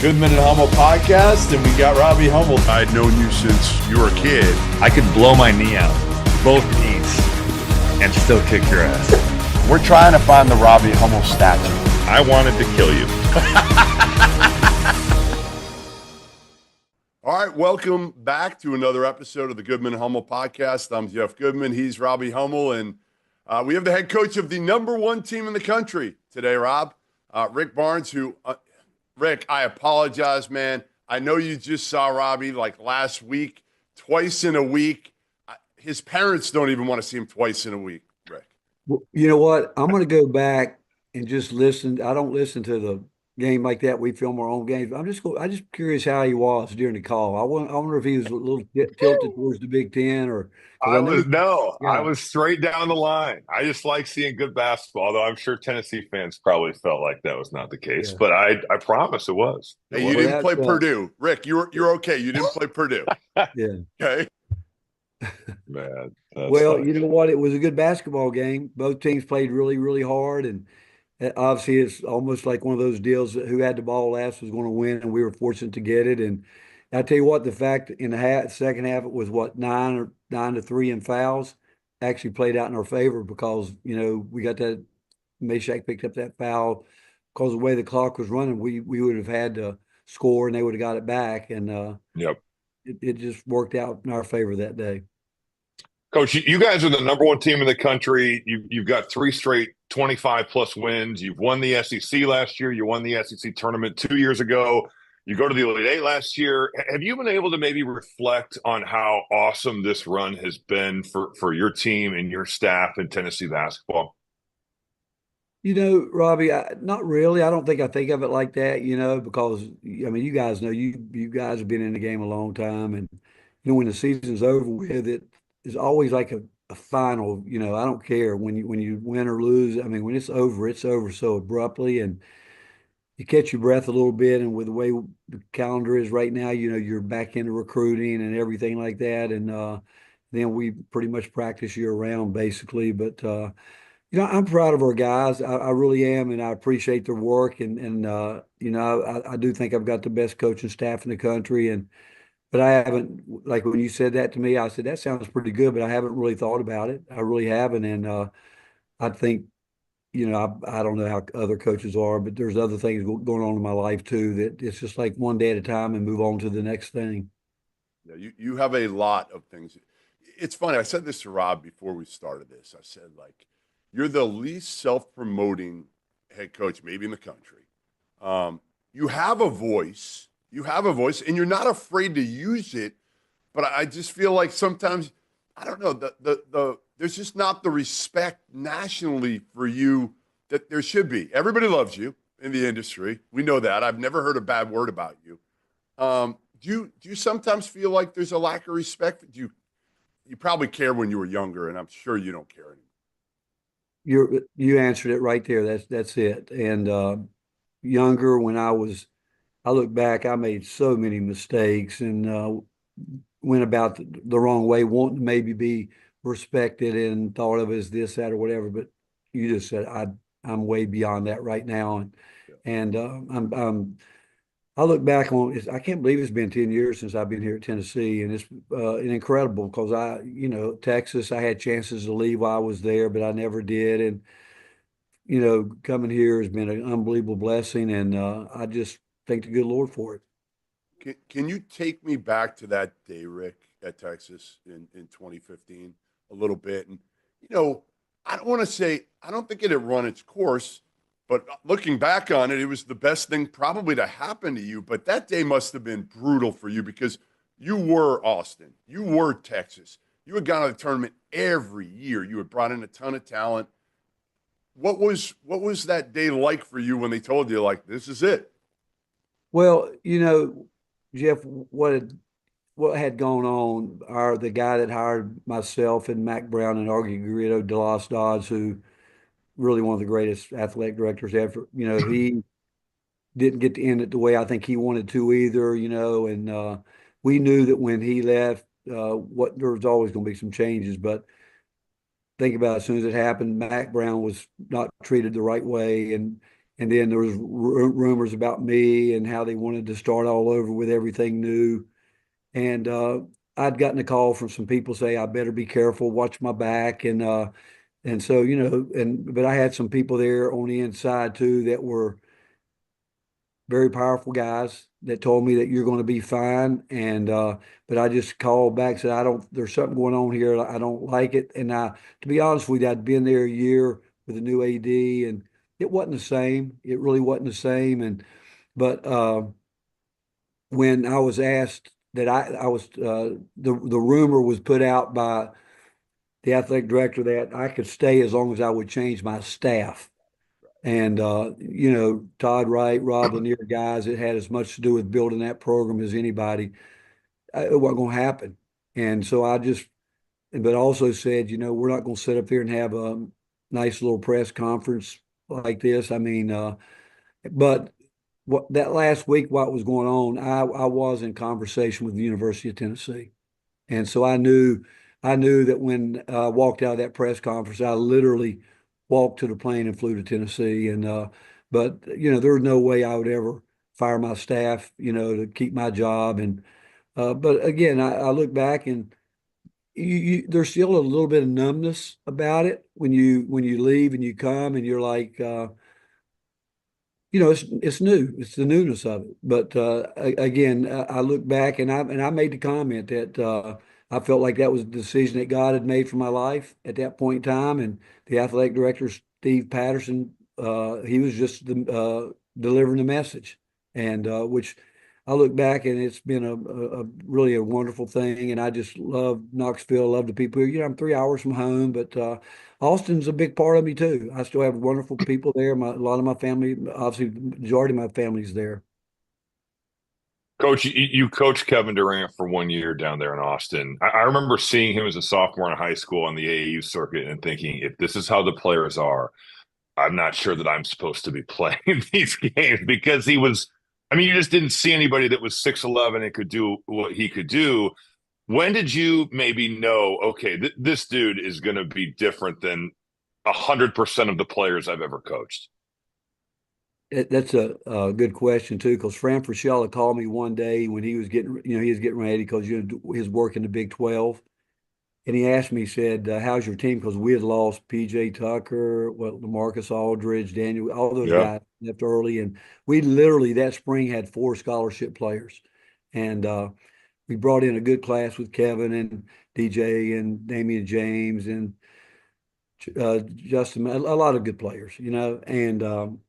Goodman and Hummel podcast, and we got Robbie Hummel. I'd known you since you were a kid. I could blow my knee out, both knees, and still kick your ass. We're trying to find the Robbie Hummel statue. I wanted to kill you. All right, welcome back to another episode of the Goodman and Hummel podcast. I'm Jeff Goodman. He's Robbie Hummel, and we have the head coach of the number one team in the country today, Rob. Rick Barnes, who Rick, I apologize, man. I know you just saw Robbie like last week, twice in a week. His parents don't even want to see him twice in a week, Rick. Well, you know what? I'm going to go back and just listen. I don't listen to the game like that. We film our own games. I'm just curious how he was during the call. I wonder if he was a little tilted towards the Big Ten or. I was straight down the line. I just like seeing good basketball, although I'm sure Tennessee fans probably felt like that was not the case. Yeah. But I promise it was. Hey, you didn't play Purdue. Rick, you're okay. You didn't play Purdue. Yeah. Okay. Man. Well, funny. You know what? It was a good basketball game. Both teams played really, really hard. And obviously it's almost like one of those deals that who had the ball last was going to win, and we were fortunate to get it. And I tell you what, the fact in the second half it was 9-3 in fouls actually played out in our favor because, you know, we got that Meshack picked up that foul because of the way the clock was running, we would have had to score and they would have got it back. And it just worked out in our favor that day. Coach, you guys are the number one team in the country. You've got 3 straight 25-plus wins. You've won the SEC last year. You won the SEC tournament 2 years ago. You go to the Elite Eight last year. Have you been able to maybe reflect on how awesome this run has been for your team and your staff in Tennessee basketball? You know, Robbie, not really. I don't think I think of it like that, you know, because, I mean, you guys know, you guys have been in the game a long time. And, you know, when the season's over with, it is always like a final, you know. I don't care when you win or lose. I mean, when it's over so abruptly, and you catch your breath a little bit. And with the way the calendar is right now, you know, you're back into recruiting and everything like that. And then we pretty much practice year round basically. But, you know, I'm proud of our guys. I really am. And I appreciate their work. And you know, I do think I've got the best coaching staff in the country. But I haven't, like when you said that to me, I said, that sounds pretty good, but I haven't really thought about it. I really haven't. And I think, you know, I don't know how other coaches are, but there's other things going on in my life too, that it's just like one day at a time and move on to the next thing. Yeah, you have a lot of things. It's funny. I said this to Rob before we started this. I said, like, you're the least self-promoting head coach maybe in the country. You have a voice. And you're not afraid to use it, but I just feel like sometimes, I don't know, there's just not the respect nationally for you that there should be. Everybody loves you in the industry. We know that. I've never heard a bad word about you. Do you sometimes feel like there's a lack of respect? You probably care when you were younger, and I'm sure you don't care anymore. You answered it right there. That's it. And younger, when I look back, I made so many mistakes and went about the wrong way, wanting to maybe be respected and thought of as this, that, or whatever. But you just said I'm way beyond that right now, and I look back on it. I can't believe it's been 10 years since I've been here at Tennessee, and it's incredible because you know, Texas, I had chances to leave while I was there, but I never did, and you know, coming here has been an unbelievable blessing, and I just thank the good Lord for it. Can you take me back to that day, Rick, at Texas in 2015 a little bit? And, you know, I don't think it had run its course, but looking back on it, it was the best thing probably to happen to you. But that day must have been brutal for you because you were Austin. You were Texas. You had gone to the tournament every year. You had brought in a ton of talent. What was that day like for you when they told you, like, this is it? Well, you know, Jeff, what had gone on, the guy that hired myself and Mac Brown and Augie Garrido, DeLos Dodds, who really one of the greatest athletic directors ever, you know, he didn't get to end it the way I think he wanted to either, you know, and we knew that when he left, there was always going to be some changes, but think about it, as soon as it happened, Mac Brown was not treated the right way, and And then there was rumors about me and how they wanted to start all over with everything new. And I'd gotten a call from some people say I better be careful, watch my back, and so but I had some people there on the inside too that were very powerful guys that told me that you're going to be fine. And but I just called back, said I don't. There's something going on here. I don't like it. And to be honest with you, I'd been there a year with a new AD, and it wasn't the same. It really wasn't the same. And but when I was asked that I was the rumor was put out by the athletic director that I could stay as long as I would change my staff. And Todd Wright, Rob Lanier, guys, it had as much to do with building that program as anybody. It wasn't going to happen. And so but also said, we're not going to sit up here and have a nice little press conference like this. I mean, but that last week, what was going on, I was in conversation with the University of Tennessee. And so I knew that when I walked out of that press conference, I literally walked to the plane and flew to Tennessee. And but there was no way I would ever fire my staff, to keep my job. And but again, I look back and there's still a little bit of numbness about it when you leave and you come and you're like, it's new. It's the newness of it. But again, I look back and I made the comment that I felt like that was a decision that God had made for my life at that point in time. And the athletic director, Steve Patterson, he was just delivering the message, and which I look back and it's been a really a wonderful thing. And I just love Knoxville, love the people here. I'm 3 hours from home, but Austin's a big part of me too. I still have wonderful people there. A lot of my family, obviously, the majority of my family's there. Coach, you coached Kevin Durant for 1 year down there in Austin. I remember seeing him as a sophomore in high school on the AAU circuit and thinking, if this is how the players are, I'm not sure that I'm supposed to be playing these games, because he was, you just didn't see anybody that was 6'11" and could do what he could do. When did you maybe know, okay, this dude is going to be different than 100% of the players I've ever coached? That's a good question too, because Fran Fraschilla called me one day when he was getting ready because his work in the Big 12, and he asked me, he said, "How's your team?" Because we had lost P.J. Tucker, LaMarcus Aldridge, Daniel, all those guys left early, and we literally that spring had 4 scholarship players, and we brought in a good class with Kevin and DJ and Damian James and Justin, a lot of good players, and.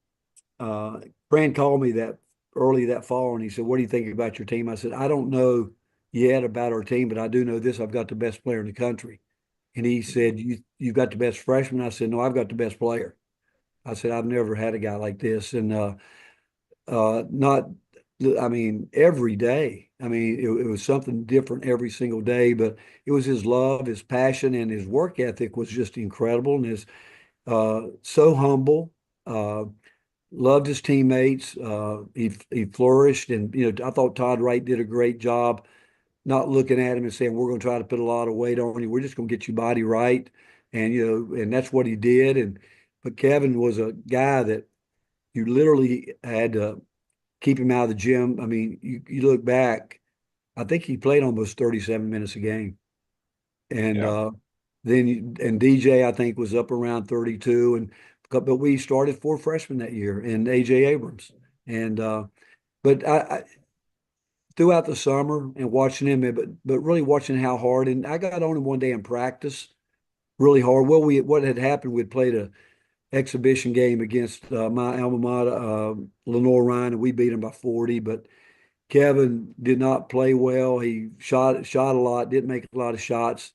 Fran called me that early that fall and he said, "What do you think about your team?" I said, "I don't know yet about our team, but I do know this. I've got the best player in the country." And he said, "You've got the best freshman?" I said, "No, I've got the best player." I said, "I've never had a guy like this." And not, every day. It was something different every single day, but it was his love, his passion, and his work ethic was just incredible. And his so humble. Loved his teammates. He flourished, and I thought Todd Wright did a great job, not looking at him and saying we're going to try to put a lot of weight on you. We're just going to get your body right, and and that's what he did. But Kevin was a guy that you literally had to keep him out of the gym. You look back, I think he played almost 37 minutes a game, and then DJ I think was up around 32, but we started 4 freshmen that year and AJ Abrams. And but I throughout the summer and watching him, but really watching how hard. And I got on him one day in practice, really hard. Well, what had happened? We'd played a exhibition game against my alma mater, Lenore Ryan, and we beat him by 40. But Kevin did not play well. He shot a lot, didn't make a lot of shots.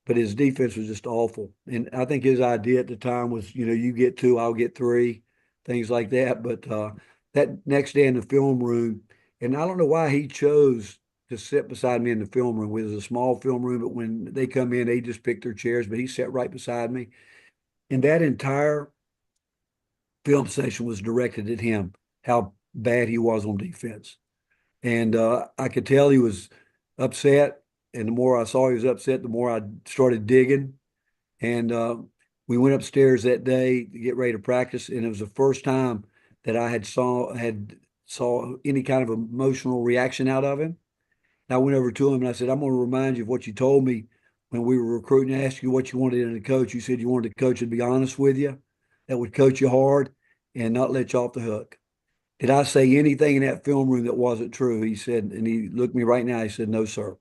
But his defense was just awful. And I think his idea at the time was, you get 2, I'll get 3, things like that. But that next day in the film room, and I don't know why he chose to sit beside me in the film room. It was a small film room, but when they come in, they just pick their chairs, but he sat right beside me. And that entire film session was directed at him, how bad he was on defense. And I could tell he was upset. And the more I saw he was upset, the more I started digging. And we went upstairs that day to get ready to practice. And it was the first time that I saw any kind of emotional reaction out of him. And I went over to him and I said, I'm going to remind you of what you told me when we were recruiting. I asked you what you wanted in a coach. You said you wanted a coach to be honest with you, that would coach you hard and not let you off the hook. Did I say anything in that film room that wasn't true? He said, and he looked me right now. He said, no, sir.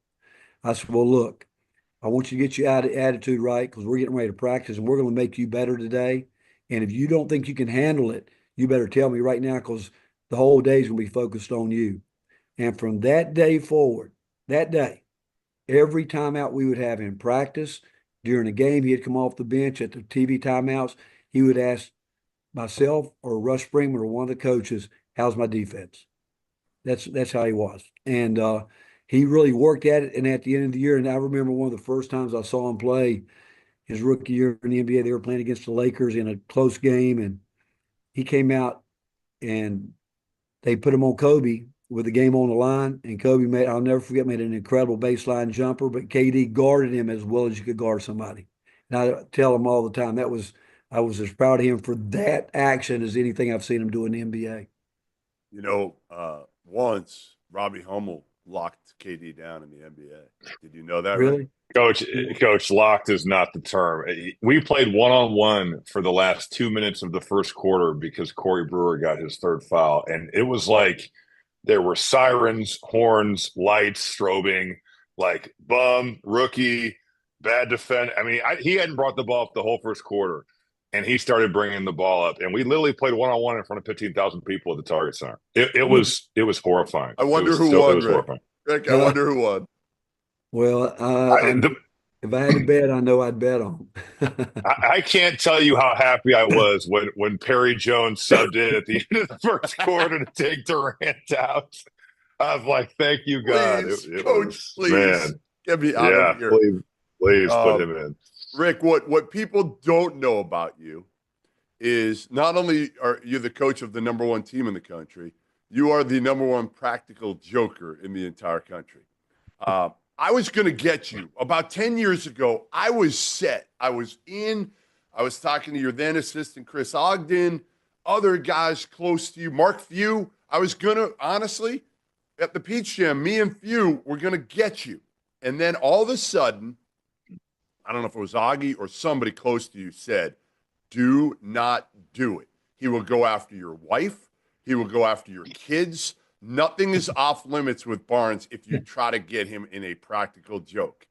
I said, well, look, I want you to get your attitude right because we're getting ready to practice and we're going to make you better today. And if you don't think you can handle it, you better tell me right now because the whole day is going to be focused on you. And from that day forward, that day, every timeout we would have in practice, during a game, he'd come off the bench at the TV timeouts. He would ask myself or Russ Springman or one of the coaches, how's my defense? That's how he was. And he really worked at it. And at the end of the year, and I remember one of the first times I saw him play his rookie year in the NBA, they were playing against the Lakers in a close game. And he came out and they put him on Kobe with the game on the line. And Kobe I'll never forget, made an incredible baseline jumper, but KD guarded him as well as you could guard somebody. And I tell him all the time, I was as proud of him for that action as anything I've seen him do in the NBA. You know, once Robbie Hummel locked KD down in the NBA. Did you know that? Really? Coach, locked is not the term. We played one-on-one for the last 2 minutes of the first quarter because Corey Brewer got his third foul. And it was like there were sirens, horns, lights, strobing, like bum, rookie, bad defense. I mean, he hadn't brought the ball up the whole first quarter, and he started bringing the ball up. And we literally played one-on-one in front of 15,000 people at the Target Center. It was horrifying. I wonder who won, Rick. I wonder who won. Well, if I had to bet, I know I'd bet on. I can't tell you how happy I was when Perry Jones subbed in at the end of the first quarter to take Durant out. I was like, "Thank you, God, Coach, please, man. Get me out of here. Please put him in." Rick, what people don't know about you is not only are you the coach of the number one team in the country, you are the number one practical joker in the entire country. I was going to get you. About 10 years ago, I was set. I was talking to your then assistant, Chris Ogden, other guys close to you, Mark Few. I was going to, honestly, at the Peach Jam, me and Few were going to get you. And then all of a sudden, I don't know if it was Augie or somebody close to you said, do not do it. He will go after your wife. He will go after your kids. Nothing is off limits with Barnes if you try to get him in a practical joke.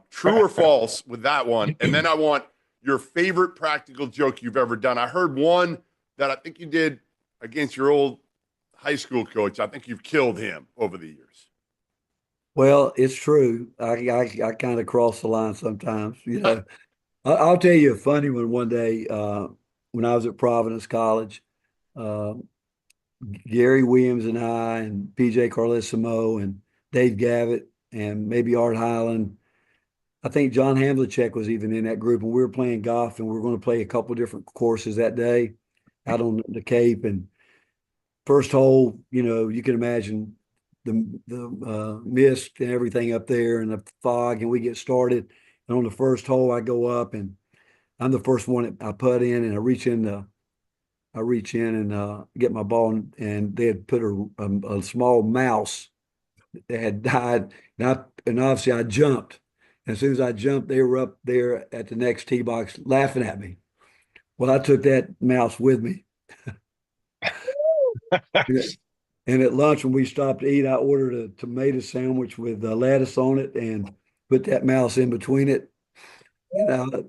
True or false with that one? And then I want your favorite practical joke you've ever done. I heard one that I think you did against your old high school coach. I think you've killed him over the years. Well, it's true. I kind of cross the line sometimes. You know, I'll tell you a funny one. One day when I was at Providence College, Gary Williams and I and PJ Carlesimo and Dave Gavitt and maybe Art Highland. I think John Havlicek was even in that group, and we were playing golf, and we were going to play a couple of different courses that day out on the Cape. And first hole, you know, you can imagine the mist and everything up there and the fog, and we get started. And on the first hole, I go up, and I'm the first one I putt in, and I reach in and get my ball, and they had put a small mouse that had died. And obviously I jumped. And as soon as I jumped, they were up there at the next tee box laughing at me. Well, I took that mouse with me. And at lunch, when we stopped to eat, I ordered a tomato sandwich with lettuce on it and put that mouse in between it. And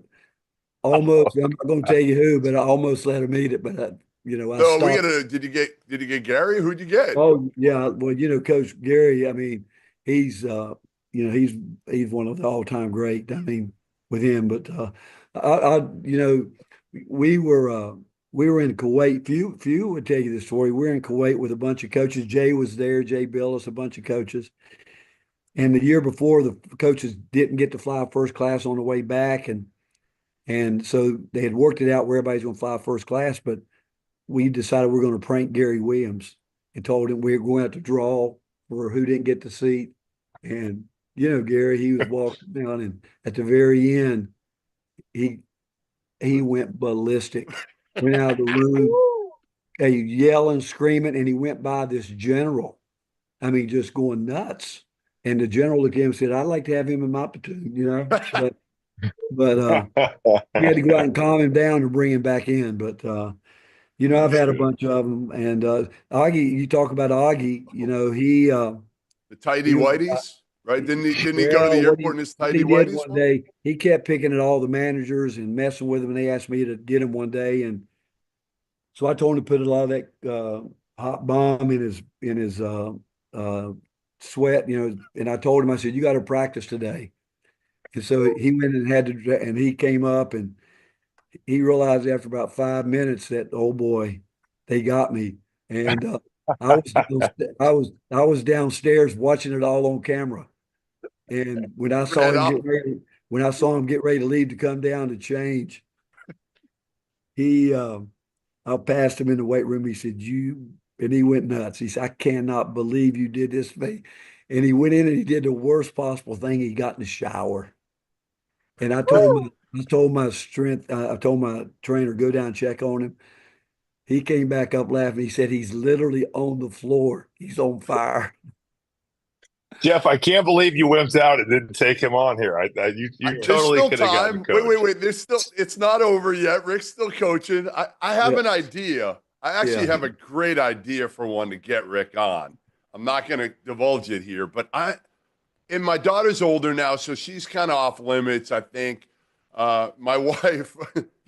almost, I'm not going to tell you who, but I almost let him eat it. But did you get Gary? Who'd you get? Oh yeah, well, you know, Coach Gary. I mean, he's one of the all-time great. I mean, with him. But we were in Kuwait. Few would tell you the story. We were in Kuwait with a bunch of coaches. Jay was there. Jay Billis, a bunch of coaches. And the year before, the coaches didn't get to fly first class on the way back, and so they had worked it out where everybody's going to fly first class. But we decided we're going to prank Gary Williams and told him we were going to have to draw for who didn't get the seat. And you know, Gary, he was walking down, and at the very end, he went ballistic. Went out of the room. yelling, screaming, and he went by this general. I mean, just going nuts. And the general looked at him and said, "I'd like to have him in my platoon," but we had to go out and calm him down and bring him back in. But I've had a bunch of them. And Augie, you talk about Augie, The tighty he was, whities, right? Didn't he go to the well, airport in his what tighty he did whities? one day, he kept picking at all the managers and messing with them, and they asked me to get him one day, and so I told him to put a lot of that hot bomb in his sweat, and I told him, I said, "You got to practice today." And so he went and had to, and he came up, and he realized after about 5 minutes that, oh boy, they got me. And I was downstairs watching it all on camera. And Red up. when I saw him get ready to leave to come down to change, I passed him in the weight room. He said, and he went nuts. He said, "I cannot believe you did this to me." And he went in and he did the worst possible thing. He got in the shower. And I told my strength, I told my trainer, go down and check on him. He came back up laughing. He said, "He's literally on the floor. He's on fire." Jeff, I can't believe you wimped out and didn't take him on here. You There's totally still could have gotten time. coached. Wait. It's not over yet. Rick's still coaching. I have an idea. I actually have a great idea for one to get Rick on. I'm not going to divulge it here, but and my daughter's older now, so she's kind of off limits, I think. My wife,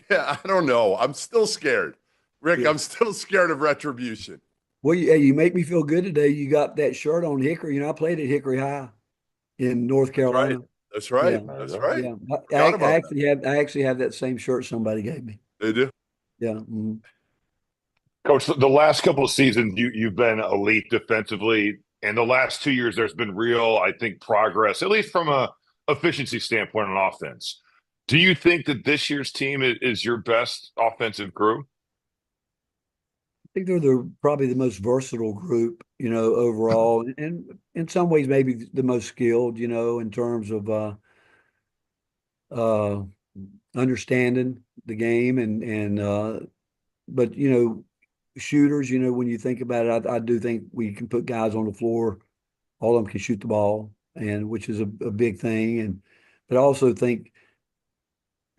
I don't know. I'm still scared. Rick, I'm still scared of retribution. Well, you make me feel good today. You got that shirt on Hickory. I played at Hickory High in North Carolina. That's right. Yeah. That's right. Yeah. I actually have that same shirt somebody gave me. They do. Yeah. Mm-hmm. Coach, the last couple of seasons, you've been elite defensively. And the last 2 years, there's been real, I think, progress, at least from a efficiency standpoint on offense. Do you think that this year's team is your best offensive crew? I think they're probably the most versatile group, overall, and in some ways maybe the most skilled, in terms of uh, understanding the game but shooters, when you think about it, I do think we can put guys on the floor, all of them can shoot the ball, and which is a big thing, but I also think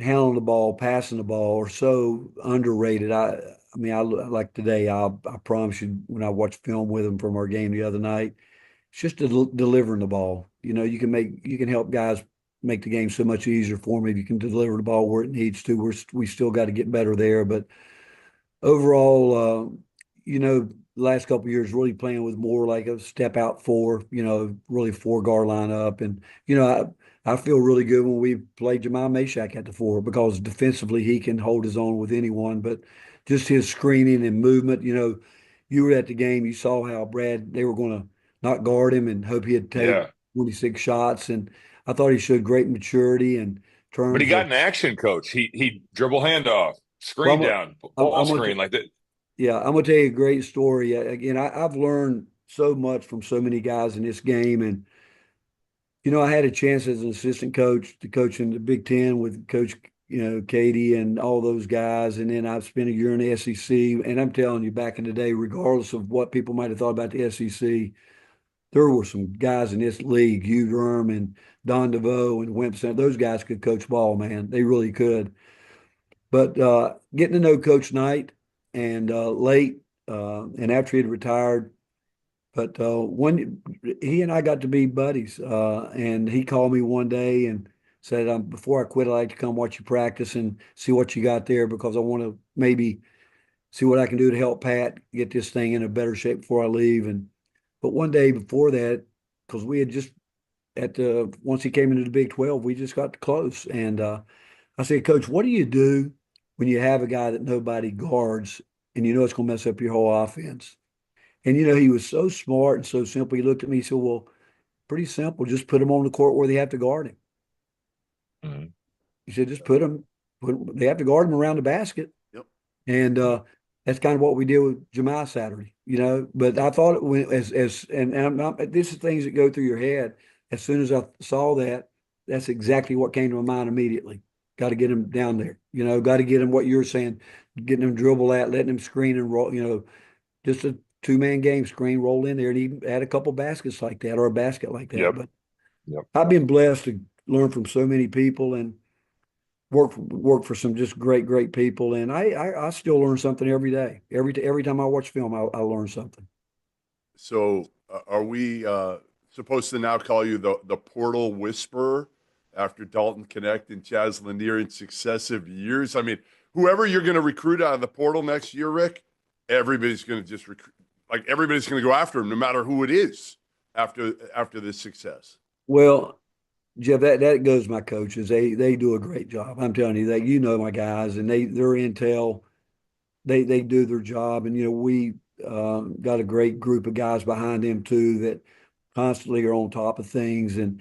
handling the ball, passing the ball are so underrated. I like today. I promise you, when I watched film with him from our game the other night, it's just delivering the ball. You can help guys make the game so much easier for me if you can deliver the ball where it needs to. We still got to get better there, but overall, the last couple of years really playing with more like a step out four. Really four guard lineup, and I feel really good when we play Jamal Meshack at the four because defensively he can hold his own with anyone, but just his screening and movement, you were at the game, you saw how they were going to not guard him and hope he'd take 26 shots. And I thought he showed great maturity and terms. But he got in action, Coach. He dribble handoff, screen down, ball screen like that. Yeah, I'm going to tell you a great story. Again, I've learned so much from so many guys in this game. And I had a chance as an assistant coach to coach in the Big Ten with Coach, Katie and all those guys. And then I've spent a year in the SEC. And I'm telling you, back in the day, regardless of what people might have thought about the SEC, there were some guys in this league, Hugh Durham and Don DeVoe and Wimpson. Those guys could coach ball, man. They really could. But getting to know Coach Knight and late and after he had retired, but when he and I got to be buddies, and he called me one day and said, "Before I quit, I'd like to come watch you practice and see what you got there because I want to maybe see what I can do to help Pat get this thing in a better shape before I leave." But one day before that, because we had just once he came into the Big 12, we just got close, and I said, "Coach, what do you do when you have a guy that nobody guards and it's going to mess up your whole offense?" And, he was so smart and so simple. He looked at me, he said, "Well, pretty simple. Just put him on the court where they have to guard him." Mm-hmm. He said, "Just they have to guard him around the basket." Yep. And that's kind of what we did with Jamal Saturday, But I thought this is things that go through your head. As soon as I saw that, that's exactly what came to my mind immediately. Got to get him down there. Got to get him what you're saying, getting him dribble at, letting him screen and roll. Just a two-man game, screen, roll in there, and he had a couple baskets like that or a basket like that. Yep. But Yep. I've been blessed to learn from so many people and work for some just great people, and I still learn something every day. Every time I watch film, I learn something. So are we supposed to now call you the portal whisperer after Dalton Connect and Chaz Lanier in successive years? I mean, whoever you're going to recruit out of the portal next year, Rick, everybody's going to just recruit. Like everybody's going to go after him, no matter who it is. After this success. Well, Jeff, that goes my coaches. They do a great job. I'm telling you that. My guys, and their intel. They do their job, and we got a great group of guys behind them too that constantly are on top of things, and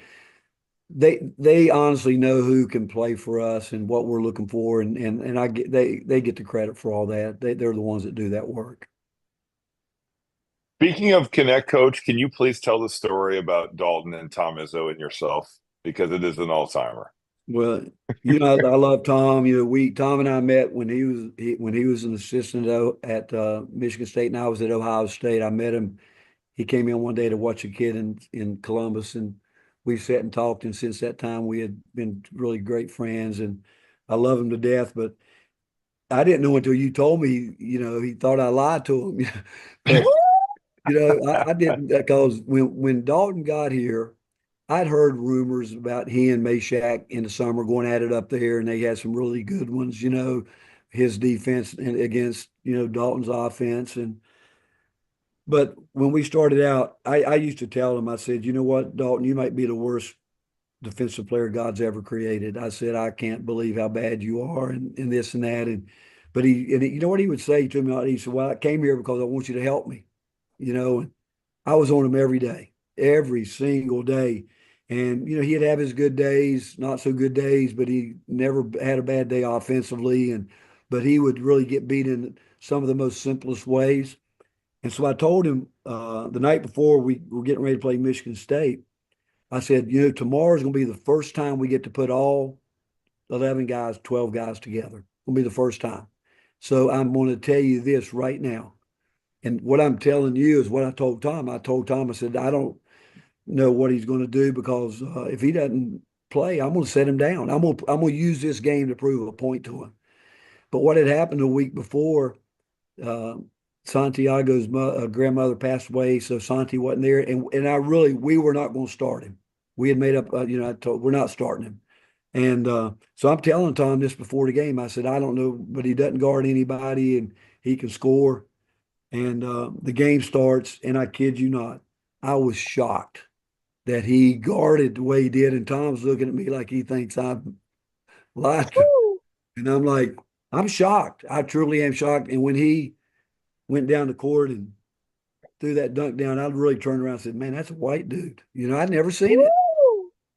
they honestly know who can play for us and what we're looking for, and they get the credit for all that. They're the ones that do that work. Speaking of Connect, Coach, can you please tell the story about Dalton and Tom Izzo and yourself? Because it is an all-timer. Well, I love Tom. Tom and I met when he was an assistant at Michigan State, and I was at Ohio State. I met him. He came in one day to watch a kid in Columbus, and we sat and talked. And since that time, we had been really great friends. And I love him to death. But I didn't know until you told me. He thought I lied to him. But I didn't, because when Dalton got here, I'd heard rumors about he and Meshack in the summer going at it up there, and they had some really good ones, his defense and against, Dalton's offense. But when we started out, I used to tell him, I said, you know what, Dalton, you might be the worst defensive player God's ever created. I said, I can't believe how bad you are and this and that. But you know what he would say to me? He said, well, I came here because I want you to help me, and I was on him every day, every single day. And, he'd have his good days, not so good days, but he never had a bad day offensively. But he would really get beat in some of the most simplest ways. And so I told him the night before we were getting ready to play Michigan State, I said, tomorrow's going to be the first time we get to put all 11 guys, 12 guys together. It'll be the first time. So I'm going to tell you this right now. And what I'm telling you is what I told Tom. I said, I don't know what he's going to do, because if he doesn't play, I'm going to set him down. I'm going to use this game to prove a point to him. But what had happened a week before, Santiago's grandmother passed away, so Santi wasn't there, and we were not going to start him. We had made up, we're not starting him. And so I'm telling Tom this before the game. I said, I don't know, but he doesn't guard anybody, and he can score. And the game starts, and I kid you not, I was shocked that he guarded the way he did. And Tom's looking at me like he thinks I'm lying. And I'm like, I'm shocked. I truly am shocked. And when he went down the court and threw that dunk down, I really turned around and said, man, that's a white dude. I'd never seen it.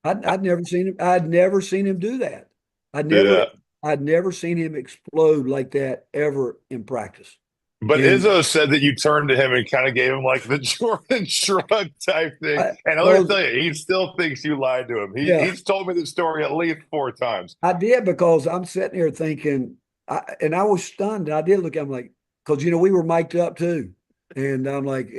I'd never seen him. I'd never seen him do that. I'd never seen him explode like that ever in practice. But Izzo said that you turned to him and kind of gave him like the Jordan shrug type thing. And let me tell you, he still thinks you lied to him. He's told me the story at least 4 times. I did, because I'm sitting here thinking, and I was stunned. I did look at him like, because, we were mic'd up too. And I'm like,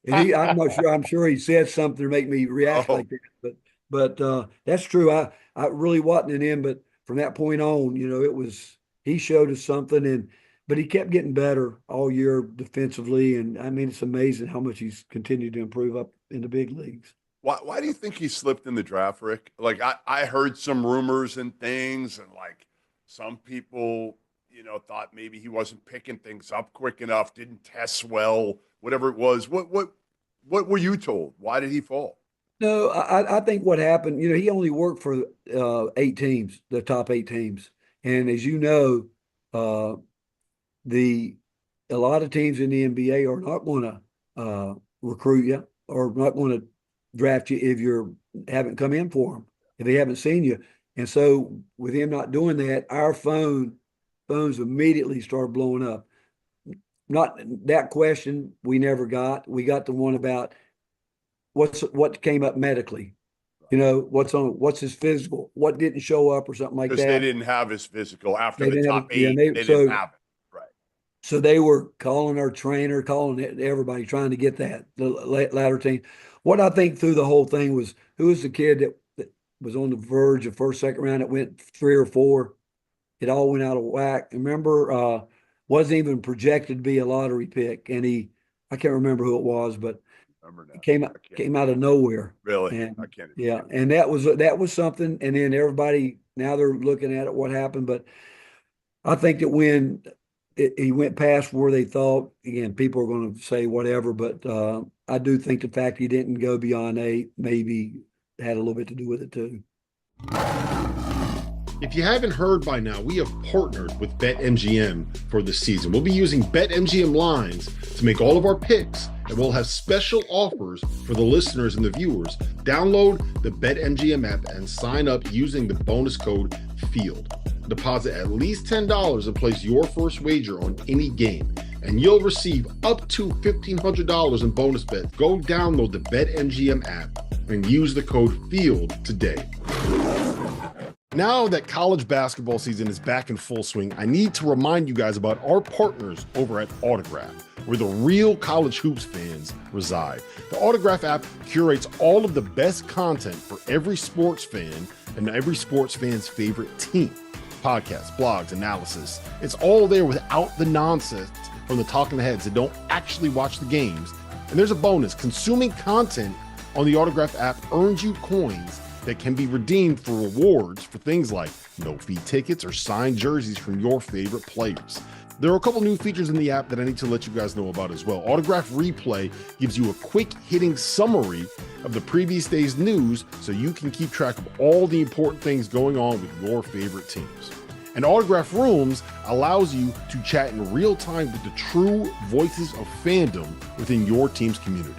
I'm not sure. I'm sure he said something to make me react like that. But that's true. I really wasn't in him. But from that point on, he showed us something. But he kept getting better all year defensively. And I mean, it's amazing how much he's continued to improve up in the big leagues. Why do you think he slipped in the draft, Rick? Like I heard some rumors and things, and like some people, thought maybe he wasn't picking things up quick enough, didn't test well, whatever it was. What were you told? Why did he fall? No, I think what happened, he only worked for 8 teams, the top 8 teams. And as you know, a lot of teams in the NBA are not going to recruit you, or not going to draft you if you haven't come in for them, if they haven't seen you. And so with him not doing that, our phones immediately started blowing up. Not that question we never got. We got the one about what came up medically. what's his physical, what didn't show up or something like that. Because they didn't have his physical after They the didn't top have it, yeah, eight. they- They so- didn't have it. Right. So they were calling our trainer, calling everybody, trying to get that, the latter team. What I think through the whole thing was, who was the kid that was on the verge of first, second round that went 3 or 4? It all went out of whack. Remember, wasn't even projected to be a lottery pick. And I can't remember who it was, but Remember now. it came out of nowhere. Really? And I can't. yeah, and that was something. And then everybody, now they're looking at it, what happened. But I think that when he went past where they thought, again, people are going to say whatever, but I do think the fact he didn't go beyond 8 maybe had a little bit to do with it too. If you haven't heard by now, we have partnered with BetMGM for the season. We'll be using BetMGM lines to make all of our picks, and we'll have special offers for the listeners and the viewers. Download the BetMGM app and sign up using the bonus code FIELD. Deposit at least $10 and place your first wager on any game, and you'll receive up to $1,500 in bonus bets. Go download the BetMGM app and use the code FIELD today. Now that college basketball season is back in full swing, I need to remind you guys about our partners over at Autograph, where the real college hoops fans reside. The Autograph app curates all of the best content for every sports fan and every sports fan's favorite team. Podcasts, blogs, analysis. It's all there without the nonsense from the talking heads that don't actually watch the games. And there's a bonus. Consuming content on the Autograph app earns you coins that can be redeemed for rewards for things like no-fee tickets or signed jerseys from your favorite players. There are a couple new features in the app that I need to let you guys know about as well. Autograph Replay gives you a quick-hitting summary of the previous day's news so you can keep track of all the important things going on with your favorite teams. And Autograph Rooms allows you to chat in real time with the true voices of fandom within your team's community.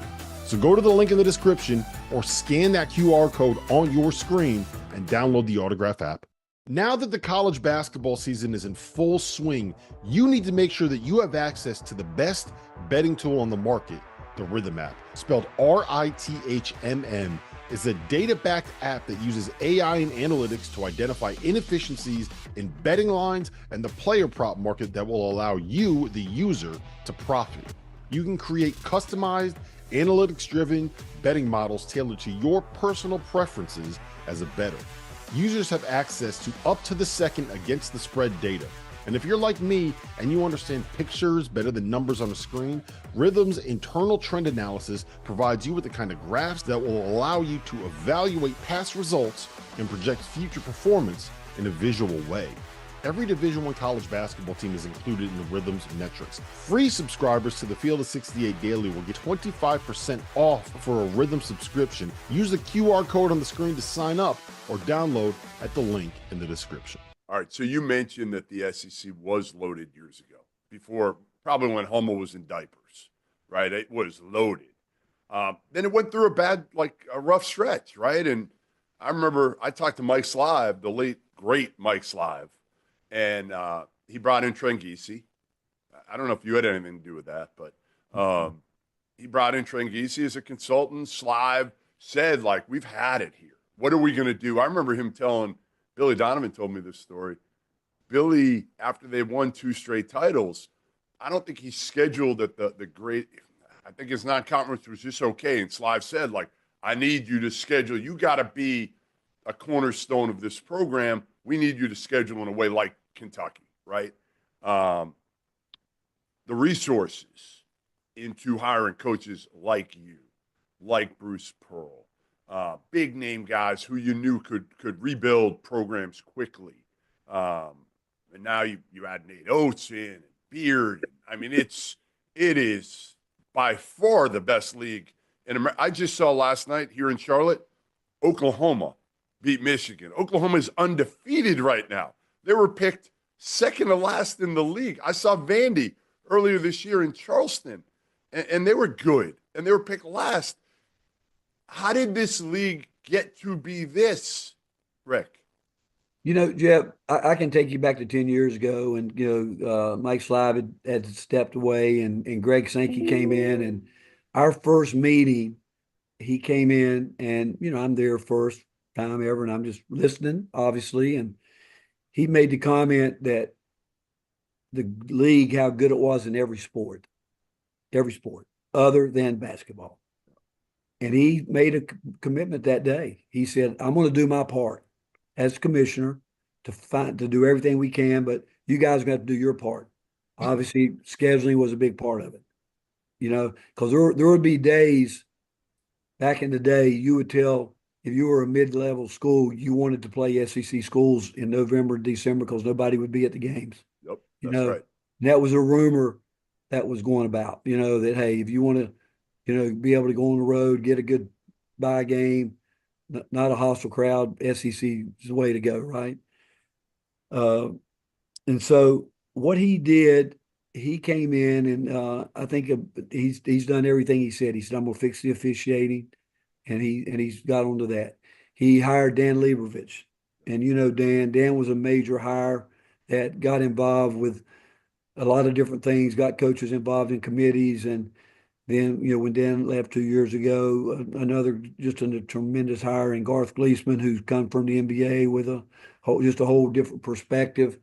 So go to the link in the description or scan that QR code on your screen and download the Autograph app. Now that the college basketball season is in full swing, you need to make sure that you have access to the best betting tool on the market, the Rhythm app. Spelled RITHMM, is a data-backed app that uses AI and analytics to identify inefficiencies in betting lines and the player prop market that will allow you, the user, to profit. You can create customized, analytics-driven betting models tailored to your personal preferences as a bettor. Users have access to up-to-the-second against-the-spread data. And if you're like me and you understand pictures better than numbers on a screen, Rhythm's internal trend analysis provides you with the kind of graphs that will allow you to evaluate past results and project future performance in a visual way. Every Division I college basketball team is included in the Rhythm's metrics. Free subscribers to the Field of 68 Daily will get 25% off for a Rhythm subscription. Use the QR code on the screen to sign up or download at the link in the description. All right, so you mentioned that the SEC was loaded years ago, before probably when Hummel was in diapers, right? It was loaded. Then it went through a rough stretch, right? And I remember I talked to Mike Slive, the late, great Mike Slive, and he brought in Trengisi. I don't know if you had anything to do with that, but he brought in Trengisi as a consultant. Slive said, we've had it here. What are we going to do? I remember him telling – Billy Donovan told me this story. Billy, after they won 2 straight titles, I don't think he scheduled at the great – I think his non-conference was just okay. And Slive said, I need you to schedule. You got to be a cornerstone of this program. We need you to schedule in a way like Kentucky, right? The resources into hiring coaches like you, like Bruce Pearl, big name guys who you knew could rebuild programs quickly. And now you add Nate Oates in and Beard. I mean, it is by far the best league in America. I just saw last night here in Charlotte, Oklahoma beat Michigan. Oklahoma is undefeated right now. They were picked second to last in the league. I saw Vandy earlier this year in Charleston, and they were good, and they were picked last. How did this league get to be this, Rick? Jeff, I can take you back to 10 years ago, and Mike Slive had stepped away, and Greg Sankey came in, and our first meeting he came in and, I'm there first time ever and I'm just listening, obviously. And he made the comment that the league, how good it was in every sport other than basketball. And he made a commitment that day. He said, I'm going to do my part as commissioner to do everything we can, but you guys got to do your part. Obviously, scheduling was a big part of it, because there would be days back in the day you would tell if you were a mid-level school, you wanted to play SEC schools in November, December because nobody would be at the games. Yep, You that's know, right. that was a rumor that was going about, that, hey, if you want to, be able to go on the road, get a good buy game, not a hostile crowd, SEC is the way to go, right? And so what he did, he came in and I think he's done everything he said. He said, I'm going to fix the officiating, and he's got onto that. He hired Dan Leibovich, and Dan was a major hire that got involved with a lot of different things, got coaches involved in committees. And then, when Dan left 2 years ago, another just a tremendous hire in Garth Gleasman, who's come from the NBA with just a whole different perspective.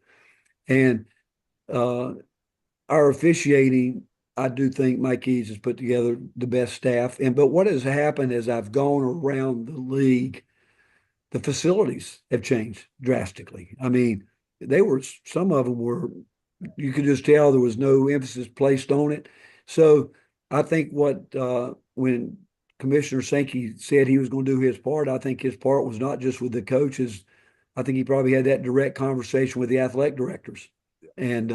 And our officiating, I do think Mike Eads has put together the best staff. But what has happened as I've gone around the league, the facilities have changed drastically. I mean, some of them were, you could just tell there was no emphasis placed on it. So I think when Commissioner Sankey said he was going to do his part, I think his part was not just with the coaches. I think he probably had that direct conversation with the athletic directors. And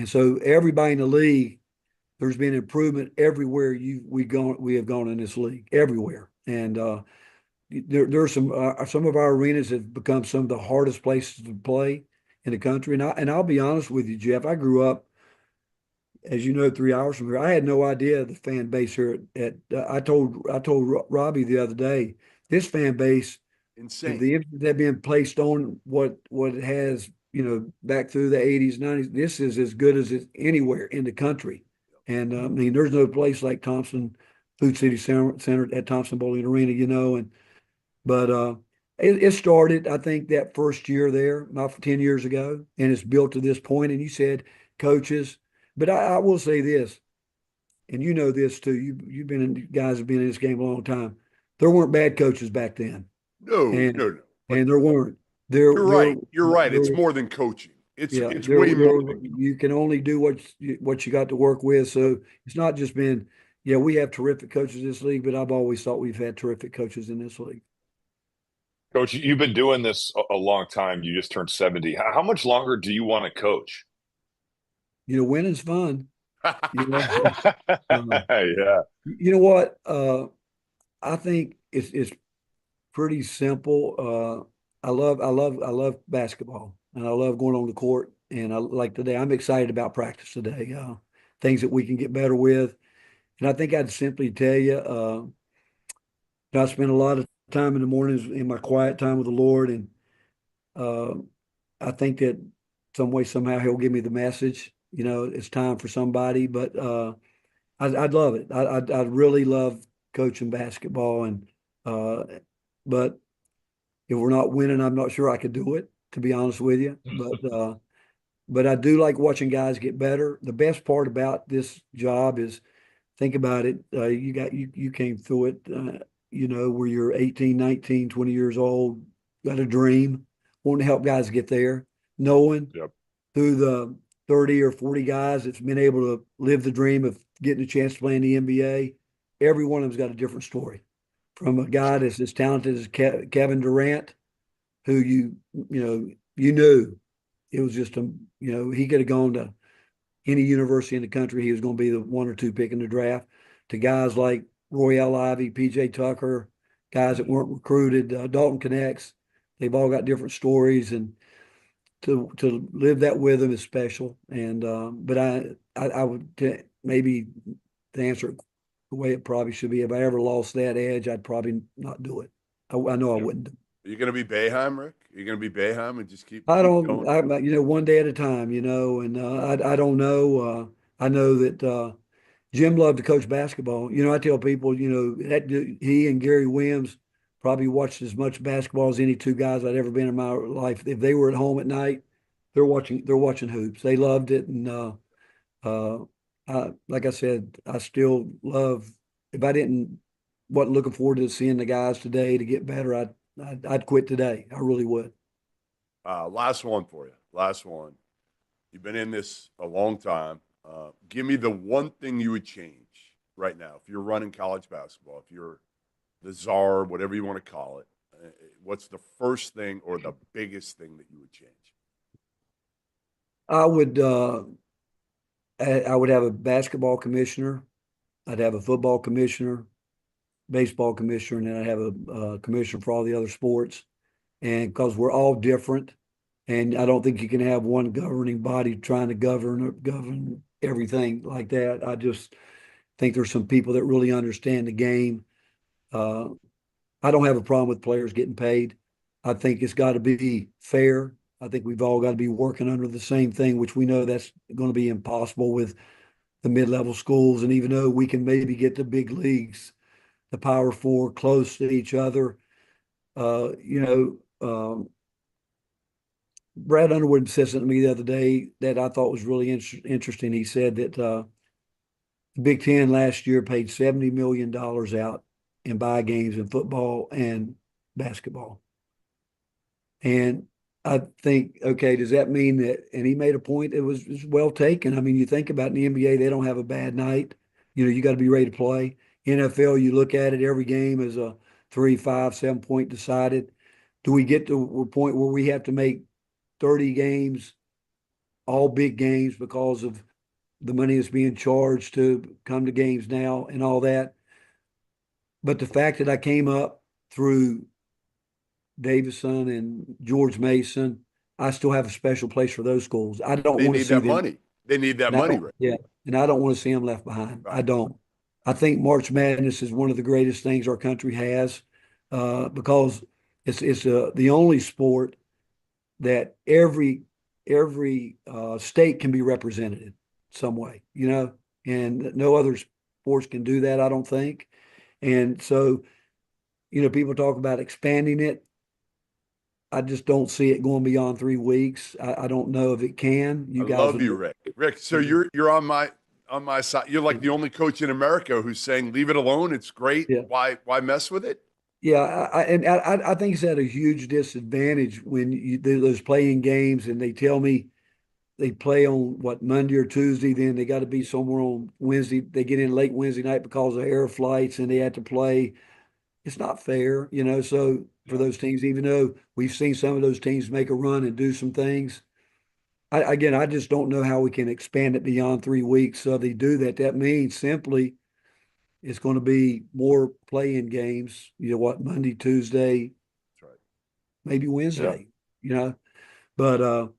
so everybody in the league, there's been improvement everywhere we have gone in this league, everywhere. And there's some of our arenas have become some of the hardest places to play in the country. And I'll be honest with you, Jeff, I grew up, as you know, 3 hours from here. I had no idea the fan base here I told Robbie the other day, this fan base, Insane. the emphasis that being placed on what it has, back through the 80s, 90s, this is as good as it's anywhere in the country. And I mean, there's no place like Thompson Food City Center at Thompson Bowling Arena, but it started, I think, that first year there, about 10 years ago, and it's built to this point. And you said coaches, but I will say this, and you know this too. Guys have been in this game a long time. There weren't bad coaches back then. No. And there weren't. You're right. It's more than coaching. It's way more than coaching. You can only do what you got to work with. So it's not just been, we have terrific coaches in this league, but I've always thought we've had terrific coaches in this league. Coach, you've been doing this a long time. You just turned 70. How much longer do you want to coach? Winning's fun. Yeah. You know what? I think it's pretty simple. I love basketball, and I love going on the court. And like today, I'm excited about practice today. Things that we can get better with. And I think I'd simply tell you, I spend a lot of time in the mornings in my quiet time with the Lord, and I think that some way, somehow, He'll give me the message. It's time for somebody. But I'd love it. I'd really love coaching basketball, and but if we're not winning, I'm not sure I could do it, to be honest with you. But I do like watching guys get better. The best part about this job is, think about it. You came through it, where you're 18, 19, 20 years old, got a dream, wanting to help guys get there, knowing through the 30 or 40 guys that's been able to live the dream of getting a chance to play in the NBA. Every one of them's got a different story. From a guy that's as talented as Kevin Durant, who you knew it was just he could have gone to any university in the country. He was going to be the 1 or 2 pick in the draft. To guys like Royale Ivy, PJ Tucker, guys that weren't recruited, Dalton Connects. They've all got different stories, and to live that with them is special. And but I would maybe, to answer it the way it probably should be, if I ever lost that edge, I'd probably not do it. I know I wouldn't do it. Are you going to be Boeheim, Rick? Are you going to be Boeheim and just keep going? I one day at a time, and I don't know. I know that Jim loved to coach basketball. I tell people, he and Gary Williams probably watched as much basketball as any two guys I'd ever been in my life. If they were at home at night, they're watching hoops. They loved it. And uh, like I said, I still love, if I wasn't looking forward to seeing the guys today to get better, I'd quit today. I really would. Last one for you. Last one. You've been in this a long time. Give me the one thing you would change right now. If you're running college basketball, if you're the czar, whatever you want to call it, what's the first thing or the biggest thing that you would change? I would have a basketball commissioner. I'd have a football commissioner, baseball commissioner, and then I'd have a commissioner for all the other sports. And because we're all different, and I don't think you can have one governing body trying to govern everything like that. I just think there's some people that really understand the game. I don't have a problem with players getting paid. I think it's got to be fair. I think we've all got to be working under the same thing, which we know that's going to be impossible with the mid-level schools. And even though we can maybe get the big leagues, the Power Four, close to each other, Brad Underwood said something to me the other day that I thought was really interesting. He said that the Big Ten last year paid $70 million out in buy games in football and basketball. And I think, okay, does that mean that, and he made a point that was well taken. I mean, you think about in the NBA, they don't have a bad night. You got to be ready to play. NFL, you look at it, every game is a 3, 5, 7 point decided. Do we get to a point where we have to make 30 games, all big games, because of the money that's being charged to come to games now and all that? But the fact that I came up through Davison and George Mason, I still have a special place for those schools. I don't They want to need see that them. money. They need that money, right? Yeah, and I don't want to see them left behind. Right. I don't. I think March Madness is one of the greatest things our country has, because it's the only sport that every state can be represented some way, and no other sports can do that, I don't think. And so, people talk about expanding it. I just don't see it going beyond 3 weeks. I don't know if it can. I love you, Rick. Rick, so you're on my side. You're like the only coach in America who's saying, leave it alone. It's great. Yeah. Why mess with it? Yeah, I think it's at a huge disadvantage when you do those playing games and they tell me they play on Monday or Tuesday, then they got to be somewhere on Wednesday. They get in late Wednesday night because of air flights and they have to play. It's not fair, so for those teams, even though we've seen some of those teams make a run and do some things, I just don't know how we can expand it beyond 3 weeks. So they do that. That means simply it's going to be more playing games, Monday, Tuesday, That's right. maybe Wednesday, But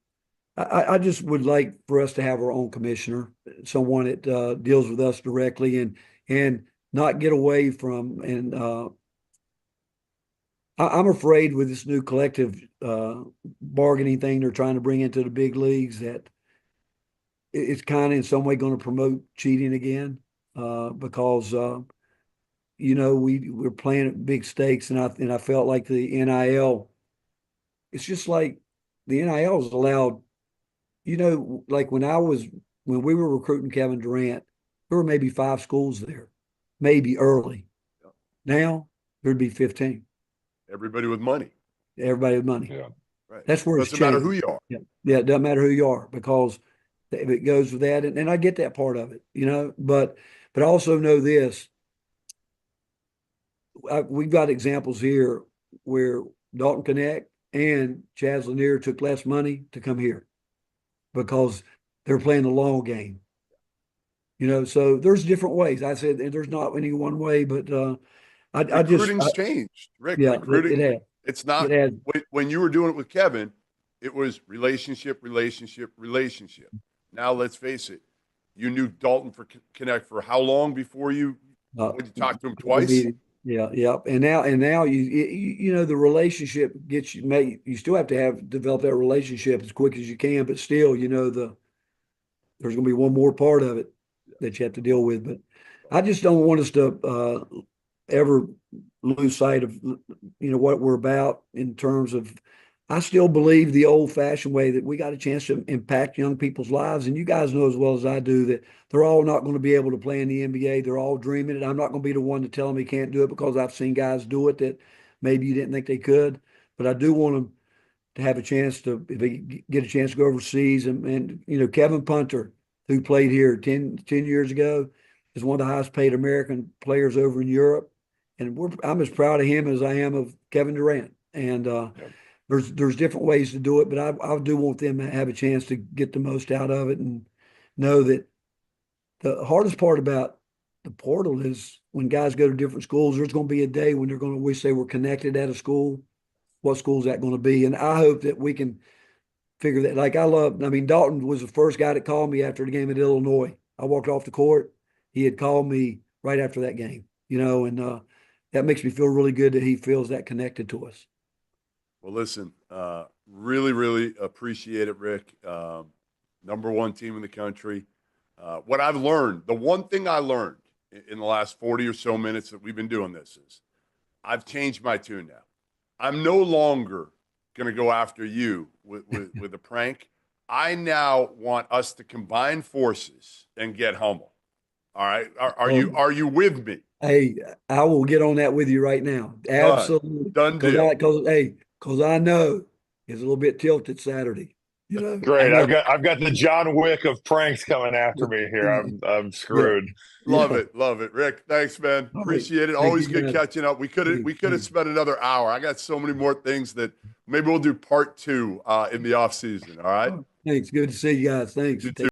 I just would like for us to have our own commissioner, someone that deals with us directly and not get away from. And I'm afraid with this new collective bargaining thing they're trying to bring into the big leagues that it's kind of in some way going to promote cheating again, because we're playing at big stakes, and I felt like the NIL. It's just like the NIL is allowed. Like when we were recruiting Kevin Durant, there were maybe 5 schools there, maybe early. Yeah. Now there'd be 15. Everybody with money. Everybody with money. Yeah. Right. That's where Doesn't matter who you are. Yeah, it doesn't matter who you are, because if it goes with that, and I get that part of it, but I also know this. We've got examples here where Dalton Connect and Chaz Lanier took less money to come here because they're playing the long game. So there's different ways. I said there's not any one way, but Recruiting's changed, Rick. Yeah, recruiting. it has. It's not It has. when you were doing it with Kevin. It was relationship. Now let's face it. You knew Dalton Connect for how long before you? Would you talk to him twice? Yeah. And now you the relationship gets you. You still have to develop that relationship as quick as you can, but still, there's going to be one more part of it. that you have to deal with. But I just don't want us to ever lose sight of what we're about in terms of. I still believe the old-fashioned way that we got a chance to impact young people's lives, and you guys know as well as I do that they're all not going to be able to play in the NBA. They're all dreaming it. I'm not going to be the one to tell them he can't do it because I've seen guys do it that maybe you didn't think they could. But I do want them to have a chance to, if they get a chance to go overseas. And Kevin Punter, who played here 10 years ago, is one of the highest paid American players over in Europe. And I'm as proud of him as I am of Kevin Durant. And there's different ways to do it, but I do want them to have a chance to get the most out of it and know that the hardest part about the portal is when guys go to different schools, there's going to be a day when they're going to wish they were connected at a school. What school is that going to be? And I hope that we can figure that. Like Dalton was the first guy that called me after the game at Illinois. I walked off the court. He had called me right after that game, and that makes me feel really good that he feels that connected to us. Well, listen, really, really appreciate it, Rick. Number one team in the country. What I've learned, the one thing I learned in the last 40 or so minutes that we've been doing this is I've changed my tune now. I'm no longer going to go after you with a prank. I now want us to combine forces and get Hummel. All right. Are you with me? Hey, I will get on that with you right now. Absolutely. Done deal. Because I know it's a little bit tilted Saturday. Great. I've got the John Wick of pranks coming after me here. I'm screwed. Yeah. Love it. Rick, thanks, man. Appreciate it. Always good catching up. We could have spent another hour. I got so many more things that maybe we'll do part 2 in the off season. All right. Thanks. Good to see you guys. Thanks. You too.